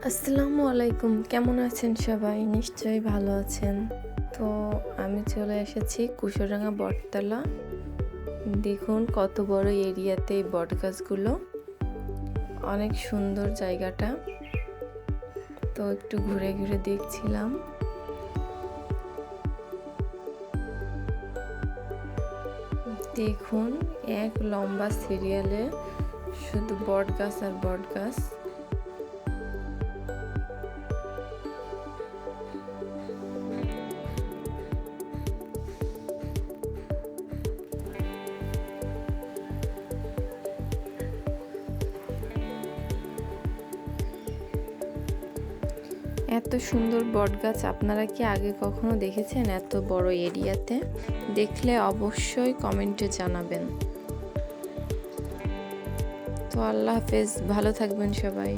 আসসালামু আলাইকুম, কেমন আছেন সবাই? নিশ্চয়ই ভালো আছেন। তো আমি চলে এসেছি কুশোরডাঙ্গা বটতলা। দেখুন কত বড় এরিয়াতে এই বটগাছগুলো, অনেক সুন্দর জায়গাটা। তো একটু ঘুরে ঘুরে দেখছিলাম। দেখুন এক লম্বা সিরিয়ালে শুধু বটগাছ আর বটগাছ। এত সুন্দর বটগাছ আপনারা কি আগে কখনো দেখেছেন এত বড় এরিয়াতে? দেখলে অবশ্যই কমেন্টে জানাবেন। তো আল্লাহ হাফেজ, ভালো থাকবেন সবাই।